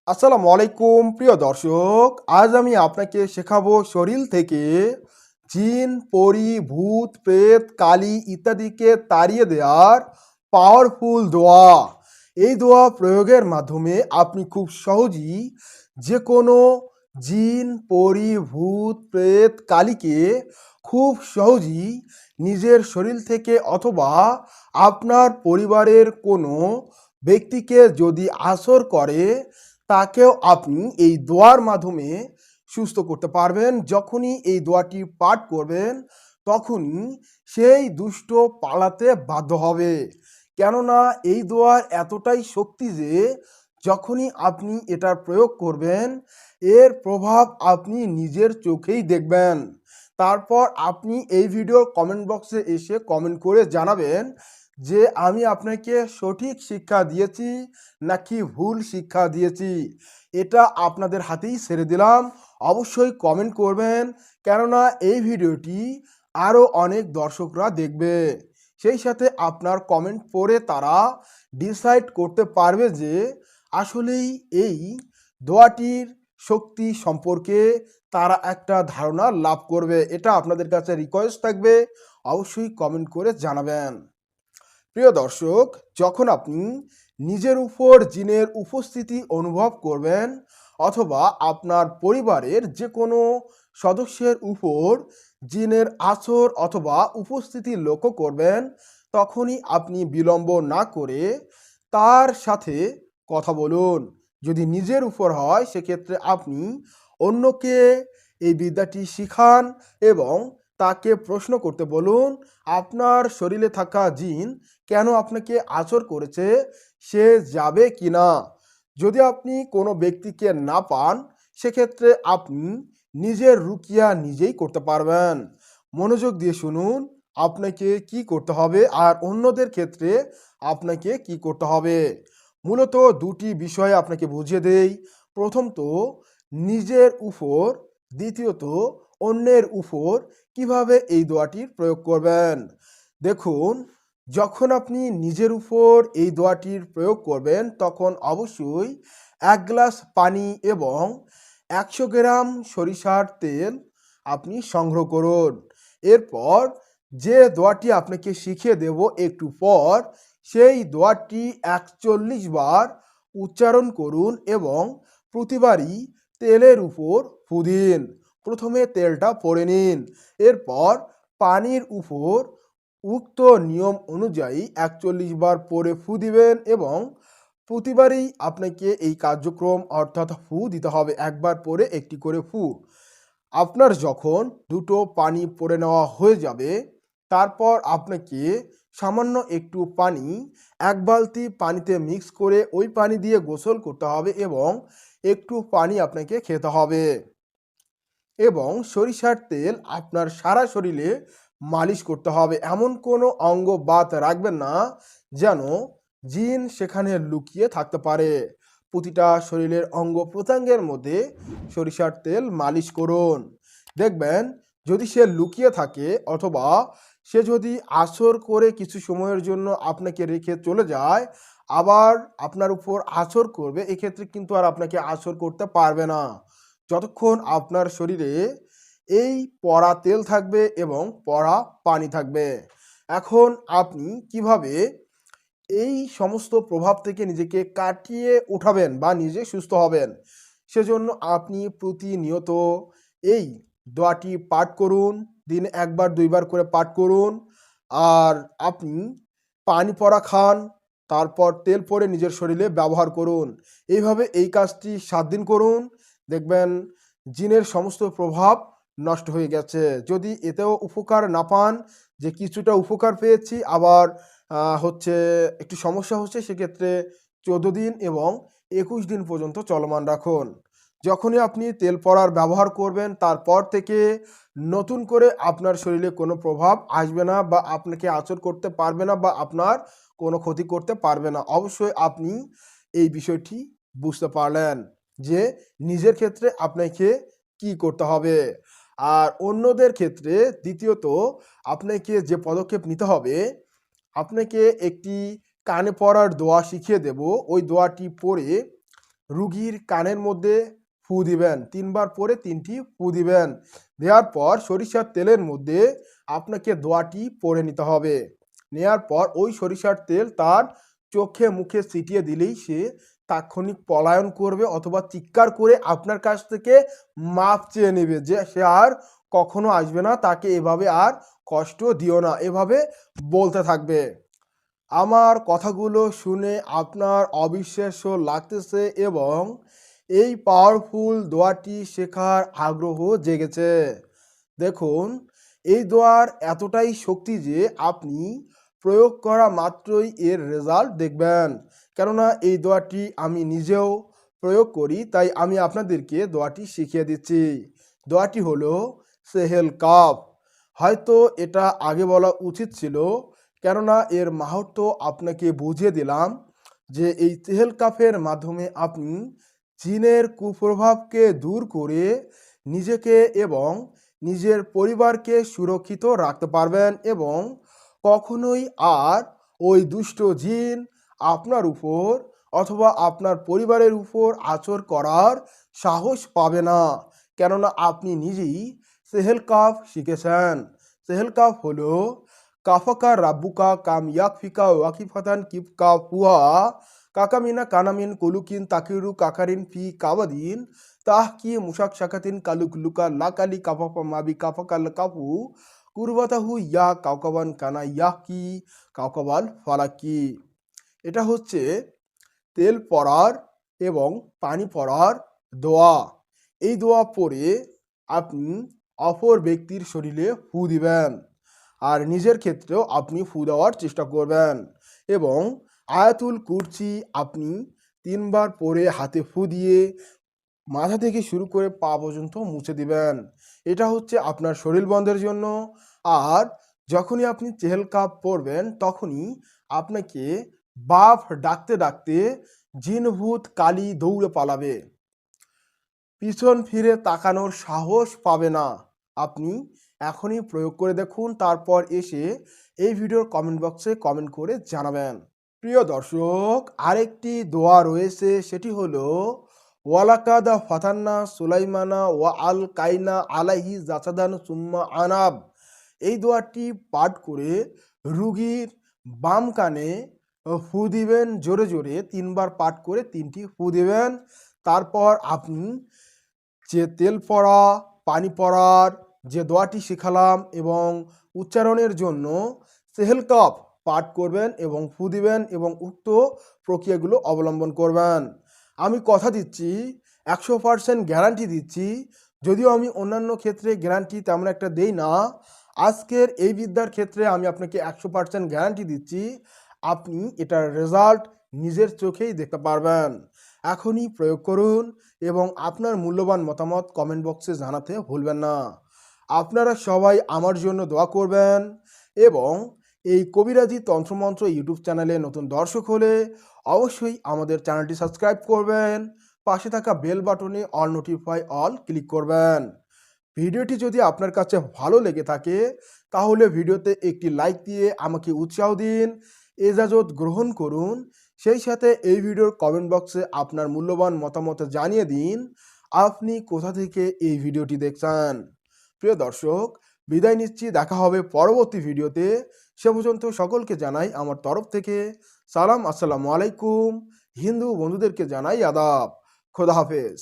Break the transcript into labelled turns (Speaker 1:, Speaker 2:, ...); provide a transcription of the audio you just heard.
Speaker 1: আসসালামু আলাইকুম প্রিয় দর্শক, আজ আমি আপনাকে শেখাবো শরীর থেকে জিন, পরি, ভূত, প্রেত, কালী ইত্যাদিকে তাড়িয়ে দেওয়ার পাওয়ারফুল দোয়া। এই দোয়া প্রয়োগের মাধ্যমে আপনি খুব সহজেই যে কোনো জিন, পরি, ভূত, প্রেত, কালীকে খুব সহজেই নিজের শরীর থেকে অথবা আপনার পরিবারের কোনো ব্যক্তিকে যদি আসর করে তাকেও আপনি এই দোয়ার মাধ্যমে সুস্থ করতে পারবেন। যখনই এই দোয়াটি পাঠ করবেন তখনই সেই দুষ্ট পালাতে বাধ্য হবে। কেননা এই দোয়ার এতটাই শক্তি যে যখনই আপনি এটার প্রয়োগ করবেন এর প্রভাব আপনি নিজের চোখেই দেখবেন। তারপর আপনি এই ভিডিওর কমেন্ট বক্সে এসে কমেন্ট করে জানাবেন যে আমি আপনাকে সঠিক শিক্ষা দিয়েছি নাকি ভুল শিক্ষা দিয়েছি। এটা আপনাদের হাতেই ছেড়ে দিলাম। অবশ্যই কমেন্ট করবেন, কেননা এই ভিডিওটি আরও অনেক দর্শকরা দেখবে। সেই সাথে আপনার কমেন্ট পড়ে তারা ডিসাইড করতে পারবে যে আসলেই এই দোয়াটির শক্তি সম্পর্কে তারা একটা ধারণা লাভ করবে। এটা আপনাদের কাছে রিকোয়েস্ট থাকবে, অবশ্যই কমেন্ট করে জানাবেন। প্রিয় দর্শক, যখন আপনি নিজের উপর জিনের উপস্থিতি অনুভব করবেন অথবা আপনার পরিবারের যে কোনো সদস্যের উপর জিনের আছর অথবা উপস্থিতি লক্ষ্য করবেন, তখনই আপনি বিলম্ব না করে তার সাথে কথা বলুন। যদি নিজের উপর হয় সেক্ষেত্রে আপনি অন্যকে এই বিদ্যাটি শিখান এবং তাকে প্রশ্ন করতে বলুন আপনার শরীরে থাকা জিন কেন আপনাকে আছর করেছে, সে যাবে কি না। যদি আপনি কোনো ব্যক্তিকে না পান সেক্ষেত্রে আপনি নিজের রুকিয়া নিজেই করতে পারবেন। মনোযোগ দিয়ে শুনুন আপনাকে কি করতে হবে আর অন্যদের ক্ষেত্রে আপনাকে কি করতে হবে। মূলত দুটি বিষয় আপনাকে বুঝিয়ে দেই। প্রথমত নিজের উপর, দ্বিতীয়ত অন্যের উপর কিভাবে এই দোয়াটির প্রয়োগ করবেন। দেখুন, যখন আপনি নিজের উপর এই দোয়াটির প্রয়োগ করবেন তখন অবশ্যই 1 গ্লাস পানি এবং 100 গ্রাম সরিষার তেল আপনি সংগ্রহ করুন। এরপর যে দোয়াটি আপনাকে শিখিয়ে দেব একটু পর, সেই দোয়াটি 41 বার উচ্চারণ করুন এবং প্রতিবারই তেলের উপর ফু দিন। প্রথমে তেলটা পরে নিন, এরপর পানির উপর উক্ত নিয়ম অনুযায়ী 41 বার পরে ফু দিবেন এবং প্রতিবারই আপনাকে এই কার্যক্রম অর্থাৎ ফু দিতে হবে। একবার পরে একটি করে ফু। আপনার যখন দুটো পানি পরে নেওয়া হয়ে যাবে তারপর আপনাকে সামান্য একটু পানি 1 বালতি পানিতে মিক্স করে ওই পানি দিয়ে গোসল করতে হবে এবং একটু পানি আপনাকে খেতে হবে এবং সরিষার তেল আপনার সারা শরীরে মালিশ করতে হবে। এমন কোনো অঙ্গ বাদ রাখবেন না যেন জিন সেখানে লুকিয়ে থাকতে পারে। প্রতিটা শরীরের অঙ্গ প্রত্যঙ্গের মধ্যে সরিষার তেল মালিশ করুন। দেখবেন যদি সে লুকিয়ে থাকে অথবা সে যদি আসর করে কিছু সময়ের জন্য আপনাকে রেখে চলে যায় আবার আপনার উপর আসর করবে, এক্ষেত্রে কিন্তু আর আপনাকে আসর করতে পারবে না যতক্ষণ আপনার শরীরে এই পড়া তেল থাকবে এবং পড়া পানি থাকবে। এখন আপনি কিভাবে এই সমস্ত প্রভাব থেকে নিজেকে কাটিয়ে উঠাবেন বা নিজে সুস্থ হবেন, সেজন্য আপনি প্রতিনিয়ত এই দোয়াটি পাঠ করুন। দিনে 1 বার 2 বার করে পাঠ করুন। আর আপনি পানি পড়া খান, তারপর তেল পরে নিজের শরীরে ব্যবহার করুন। এইভাবে এই কাজটি 7 দিন করুন, দেখবেন জিনের সমস্ত প্রভাব নষ্ট হয়ে গেছে। যদি এতেও উপকার না পান, যে কিছুটা উপকার পেয়েছি আবার হচ্ছে একটু সমস্যা হচ্ছে, সেক্ষেত্রে 14 দিন এবং 21 দিন পর্যন্ত চলমান রাখুন। যখনই আপনি তেল পড়ার ব্যবহার করবেন তারপর থেকে নতুন করে আপনার শরীরে কোনো প্রভাব আসবে না বা আপনাকে আঁচড় করতে পারবে না বা আপনার কোনো ক্ষতি করতে পারবে না। অবশ্যই আপনি এই বিষয়টি বুঝতে পারলেন যে নিজের ক্ষেত্রে আপনাকে কি করতে হবে। আর অন্যদের ক্ষেত্রে দ্বিতীয়ত আপনাকে যে পদক্ষেপ নিতে হবে, আপনাকে একটি কানে পড়ার দোয়া শিখিয়ে দেব। ওই দোয়াটি পড়ে রুগীর কানের মধ্যে ফু দিবেন, 3বার পরে 3টি ফু দিবেন। দেওয়ার পর সরিষার তেলের মধ্যে আপনাকে দোয়াটি পরে নিতে হবে। নেওয়ার পর ওই সরিষার তেল তার চোখে মুখে ছিটিয়ে দিলেই সে তাৎক্ষণিক পলায়ন করবে অথবা চিৎকার করে আপনার কাছ থেকে মাপ চেয়ে নেবে যে সে আর কখনো আসবে না, তাকে এভাবে আর কষ্ট দিও না, এভাবে বলতে থাকবে। আমার কথাগুলো শুনে আপনার অবিশ্বাস্য লাগতেছে এবং এই পাওয়ারফুল দোয়াটি শেখার আগ্রহ জেগেছে। দেখুন, এই দোয়ার এতটাই শক্তি যে আপনি প্রয়োগ করা মাত্রই এর রেজাল্ট দেখবেন। কেননা এই দোয়াটি আমি নিজেও প্রয়োগ করি, তাই আমি আপনাদেরকে দোয়াটি শিখিয়ে দিচ্ছি। দোয়াটি হলো সেহেল কাফ। হয়তো এটা আগে বলা উচিত ছিল, কেননা এর মাহাত্ম্য আপনাকে বুঝিয়ে দিলাম যে এই সেহেল কাফের মাধ্যমে আপনি জিনের কুপ্রভাবকে দূর করে নিজেকে এবং নিজের পরিবারকে সুরক্ষিত রাখতে পারবেন এবং কখনোই আর ওই দুষ্ট জিন আপনার উপর অথবা আপনার পরিবারের উপর আচর করার সাহস পাবে না। কেননা আপনি নিজেই সেহেল কাফ শিখেছেন। সেহেল কাফ হলো কাফাকা রাব্বুকা কাম ইয়াকফিকা ওয়াকিফাতান কিফকা ফুহা কাকামিনা কানামিন কুলুকিন তাকিরু কাকারিন ফি কাবাদিন তাহকি মুশাক শাকাতিন কালুক লুকা লাকালি কাফাফা মাবি কাফাকাল কাফু কুরবাতাহু ইয়া কাউকাবান কানা ইয়াকি কাউকাবাল ফালাকি। এটা হচ্ছে তেল পড়ার এবং পানি পড়ার দোয়া। এই দোয়া পড়ে আপনি অপর ব্যক্তির শরীরে ফু দিবেন আর নিজের ক্ষেত্রেও আপনি ফু দেওয়ার চেষ্টা করবেন এবং আয়াতুল কুরসি আপনি 3বার পরে হাতে ফু দিয়ে মাথা থেকে শুরু করে পা পর্যন্ত মুছে দিবেন। এটা হচ্ছে আপনার শরীর বন্ধের জন্য। আর যখনই আপনি চেহেল কাপ পরবেন তখনই আপনাকে বাপ ডাকতে ডাকতে জিন ভূত কালি দৌড়ে পালাবে, পিছন ফিরে তাকানোর সাহস পাবে না। আপনি এখনই প্রয়োগ করে দেখুন, তারপর এসে এই ভিডিওর কমেন্ট বক্সে কমেন্ট করে জানাবেন। প্রিয় দর্শক, আরেকটি দোয়া রয়েছে, সেটি হলো ওয়ালাকাদা ফাতান্না সুলাইমানা ওয়া আল কাইনা আলাইহি জাসাদান সুম্মা আনাব। এই দোয়াটি পাঠ করে রুগীর বাম কানে ফু দিবেন, জোরে জোরে 3বার পাঠ করে 3টি ফু দিবেন। তারপর আপনি যে তেল পড়া পানি পড়ার যে দোয়াটি শেখালাম এবং উচ্চারণের জন্য সেহেল কাপ পাঠ করবেন এবং ফু দিবেন এবং উক্ত প্রক্রিয়াগুলো অবলম্বন করবেন। আমি কথা দিচ্ছি, 100% গ্যারান্টি দিচ্ছি, যদিও আমি অন্যান্য ক্ষেত্রে গ্যারান্টি তেমন একটা দেই না, আজকের এই বিদ্যার ক্ষেত্রে আমি আপনাকে 100% গ্যারান্টি দিচ্ছি, আপনি এটার রেজাল্ট নিজের চোখেই দেখতে পারবেন। এখনই প্রয়োগ করুন এবং আপনার মূল্যবান মতামত কমেন্ট বক্সে জানাতে ভুলবেন না। আপনারা সবাই আমার জন্য দোয়া করবেন এবং এই কবিরাজি তন্ত্রমন্ত্র ইউটিউব চ্যানেলে নতুন দর্শক হলে অবশ্যই আমাদের চ্যানেলটি সাবস্ক্রাইব করবেন, পাশে থাকা বেল বাটনে অল নোটিফাই অল ক্লিক করবেন। ভিডিওটি যদি আপনার কাছে ভালো লেগে থাকে তাহলে ভিডিওতে একটি লাইক দিয়ে আমাকে উৎসাহ দিন, এজাজত গ্রহণ করুন। সেই সাথে এই ভিডিওর কমেন্ট বক্সে আপনার মূল্যবান মতামত জানিয়ে দিন আপনি কোথা থেকে এই ভিডিওটি দেখছেন। প্রিয় দর্শক, বিদায় নিচ্ছি, দেখা হবে পরবর্তী ভিডিওতে। সে পর্যন্ত সকলকে জানাই আমার তরফ থেকে সালাম, আসসালামু আলাইকুম। হিন্দু বন্ধুদেরকে জানাই আদাব। খোদা হাফেজ।